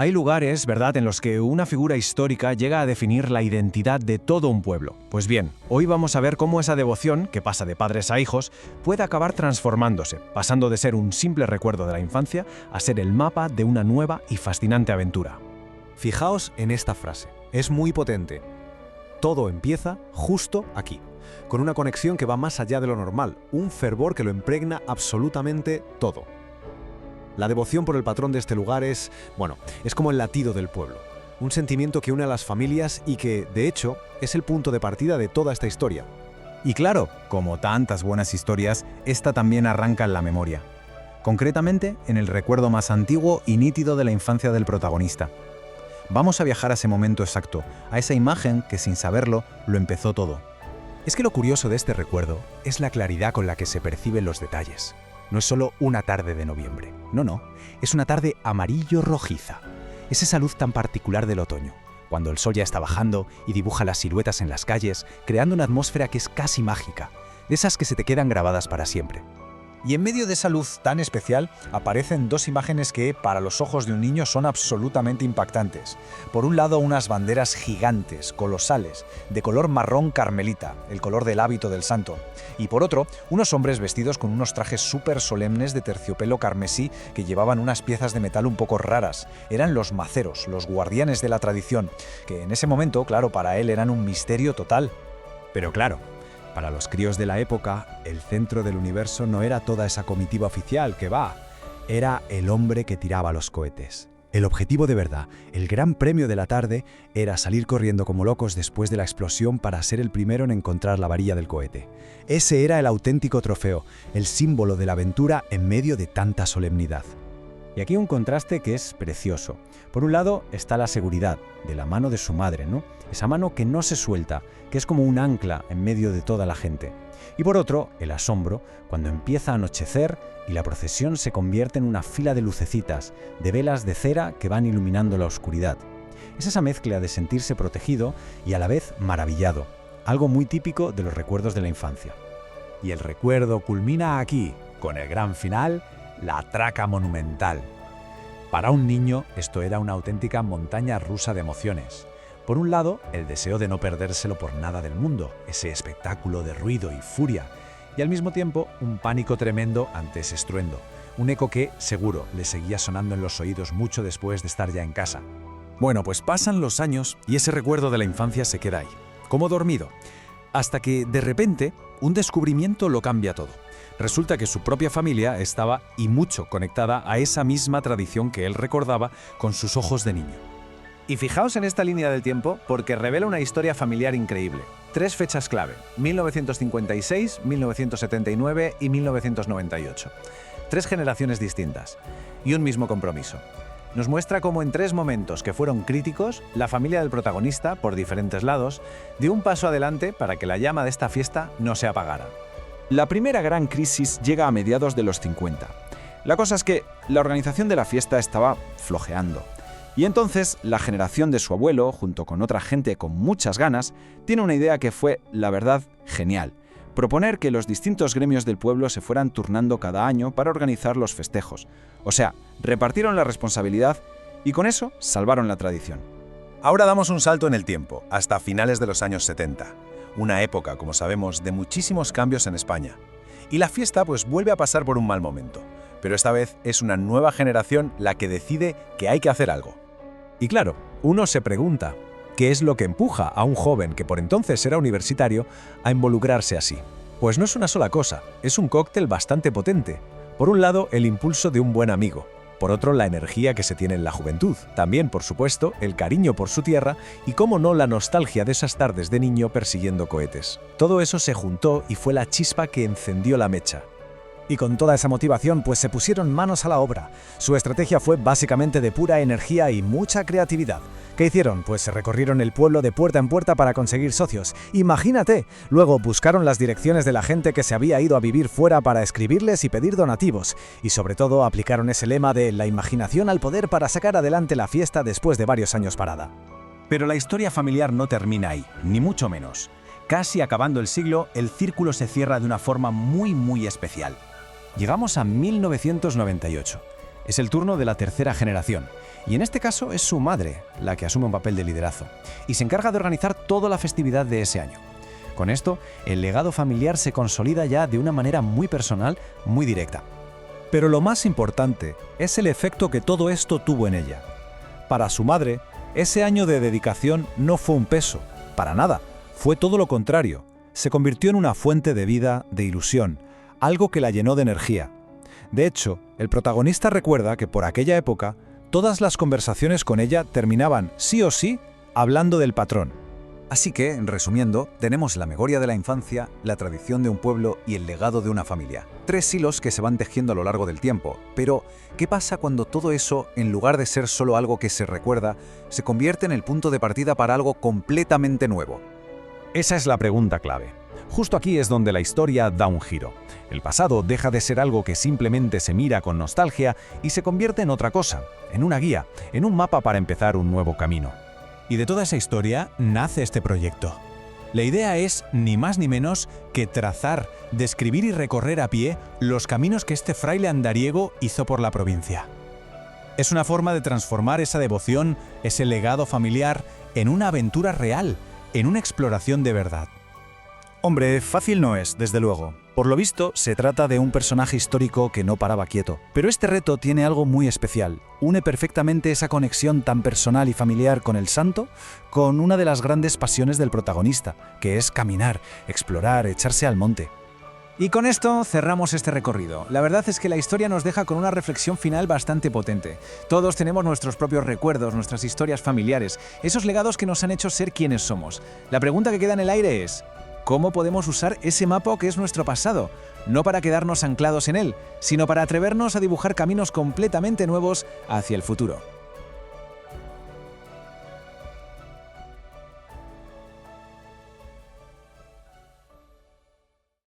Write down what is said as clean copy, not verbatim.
Hay lugares, ¿verdad?, en los que una figura histórica llega a definir la identidad de todo un pueblo. Pues bien, hoy vamos a ver cómo esa devoción, que pasa de padres a hijos, puede acabar transformándose, pasando de ser un simple recuerdo de la infancia a ser el mapa de una nueva y fascinante aventura. Fijaos en esta frase, es muy potente. Todo empieza justo aquí, con una conexión que va más allá de lo normal, un fervor que lo impregna absolutamente todo. La devoción por el patrón de este lugar es como el latido del pueblo, un sentimiento que une a las familias y que, de hecho, es el punto de partida de toda esta historia. Y claro, como tantas buenas historias, esta también arranca en la memoria. Concretamente, en el recuerdo más antiguo y nítido de la infancia del protagonista. Vamos a viajar a ese momento exacto, a esa imagen que sin saberlo lo empezó todo. Es que lo curioso de este recuerdo es la claridad con la que se perciben los detalles. No es solo una tarde de noviembre, no, es una tarde amarillo-rojiza. Es esa luz tan particular del otoño, cuando el sol ya está bajando y dibuja las siluetas en las calles, creando una atmósfera que es casi mágica, de esas que se te quedan grabadas para siempre. Y en medio de esa luz tan especial aparecen dos imágenes que, para los ojos de un niño, son absolutamente impactantes. Por un lado, unas banderas gigantes, colosales, de color marrón carmelita, el color del hábito del santo. Y por otro, unos hombres vestidos con unos trajes súper solemnes de terciopelo carmesí que llevaban unas piezas de metal un poco raras. Eran los maceros, los guardianes de la tradición, que en ese momento, claro, para él eran un misterio total. Pero claro, para los críos de la época, el centro del universo no era toda esa comitiva oficial que era el hombre que tiraba los cohetes. El objetivo de verdad, el gran premio de la tarde, era salir corriendo como locos después de la explosión para ser el primero en encontrar la varilla del cohete. Ese era el auténtico trofeo, el símbolo de la aventura en medio de tanta solemnidad. Y aquí un contraste que es precioso. Por un lado está la seguridad, de la mano de su madre, ¿no? Esa mano que no se suelta, que es como un ancla en medio de toda la gente. Y por otro, el asombro, cuando empieza a anochecer y la procesión se convierte en una fila de lucecitas, de velas de cera que van iluminando la oscuridad. Es esa mezcla de sentirse protegido y a la vez maravillado, algo muy típico de los recuerdos de la infancia. Y el recuerdo culmina aquí, con el gran final, la traca monumental. Para un niño, esto era una auténtica montaña rusa de emociones. Por un lado, el deseo de no perdérselo por nada del mundo, ese espectáculo de ruido y furia, y al mismo tiempo un pánico tremendo ante ese estruendo, un eco que, seguro, le seguía sonando en los oídos mucho después de estar ya en casa. Bueno, pues pasan los años y ese recuerdo de la infancia se queda ahí, como dormido, hasta que, de repente, un descubrimiento lo cambia todo. Resulta que su propia familia estaba, y mucho, conectada a esa misma tradición que él recordaba con sus ojos de niño. Y fijaos en esta línea del tiempo porque revela una historia familiar increíble. 3 fechas clave: 1956, 1979 y 1998. 3 generaciones distintas y un mismo compromiso. Nos muestra cómo en 3 momentos que fueron críticos, la familia del protagonista, por diferentes lados, dio un paso adelante para que la llama de esta fiesta no se apagara. La primera gran crisis llega a mediados de los 50. La cosa es que la organización de la fiesta estaba flojeando. Y entonces la generación de su abuelo, junto con otra gente con muchas ganas, tiene una idea que fue, la verdad, genial. Proponer que los distintos gremios del pueblo se fueran turnando cada año para organizar los festejos. O sea, repartieron la responsabilidad y con eso salvaron la tradición. Ahora damos un salto en el tiempo, hasta finales de los años 70. Una época, como sabemos, de muchísimos cambios en España. Y la fiesta pues vuelve a pasar por un mal momento. Pero esta vez es una nueva generación la que decide que hay que hacer algo. Y claro, uno se pregunta, ¿qué es lo que empuja a un joven que por entonces era universitario a involucrarse así? Pues no es una sola cosa, es un cóctel bastante potente. Por un lado, el impulso de un buen amigo. Por otro, la energía que se tiene en la juventud. También, por supuesto, el cariño por su tierra y, cómo no, la nostalgia de esas tardes de niño persiguiendo cohetes. Todo eso se juntó y fue la chispa que encendió la mecha. Y con toda esa motivación, pues se pusieron manos a la obra. Su estrategia fue básicamente de pura energía y mucha creatividad. ¿Qué hicieron? Pues se recorrieron el pueblo de puerta en puerta para conseguir socios. ¡Imagínate! Luego buscaron las direcciones de la gente que se había ido a vivir fuera para escribirles y pedir donativos. Y sobre todo aplicaron ese lema de la imaginación al poder para sacar adelante la fiesta después de varios años parada. Pero la historia familiar no termina ahí, ni mucho menos. Casi acabando el siglo, el círculo se cierra de una forma muy especial. Llegamos a 1998. Es el turno de la tercera generación, y en este caso es su madre la que asume un papel de liderazgo, y se encarga de organizar toda la festividad de ese año. Con esto, el legado familiar se consolida ya de una manera muy personal, muy directa. Pero lo más importante es el efecto que todo esto tuvo en ella. Para su madre, ese año de dedicación no fue un peso, para nada, fue todo lo contrario. Se convirtió en una fuente de vida, de ilusión, algo que la llenó de energía. De hecho, el protagonista recuerda que por aquella época, todas las conversaciones con ella terminaban, sí o sí, hablando del patrón. Así que, resumiendo, tenemos la memoria de la infancia, la tradición de un pueblo y el legado de una familia. 3 hilos que se van tejiendo a lo largo del tiempo. Pero, ¿qué pasa cuando todo eso, en lugar de ser solo algo que se recuerda, se convierte en el punto de partida para algo completamente nuevo? Esa es la pregunta clave. Justo aquí es donde la historia da un giro. El pasado deja de ser algo que simplemente se mira con nostalgia y se convierte en otra cosa, en una guía, en un mapa para empezar un nuevo camino. Y de toda esa historia nace este proyecto. La idea es, ni más ni menos, que trazar, describir y recorrer a pie los caminos que este fraile andariego hizo por la provincia. Es una forma de transformar esa devoción, ese legado familiar, en una aventura real, en una exploración de verdad. Hombre, fácil no es, desde luego. Por lo visto, se trata de un personaje histórico que no paraba quieto. Pero este reto tiene algo muy especial. Une perfectamente esa conexión tan personal y familiar con el santo con una de las grandes pasiones del protagonista, que es caminar, explorar, echarse al monte. Y con esto cerramos este recorrido. La verdad es que la historia nos deja con una reflexión final bastante potente. Todos tenemos nuestros propios recuerdos, nuestras historias familiares, esos legados que nos han hecho ser quienes somos. La pregunta que queda en el aire es: ¿cómo podemos usar ese mapa que es nuestro pasado? No para quedarnos anclados en él, sino para atrevernos a dibujar caminos completamente nuevos hacia el futuro.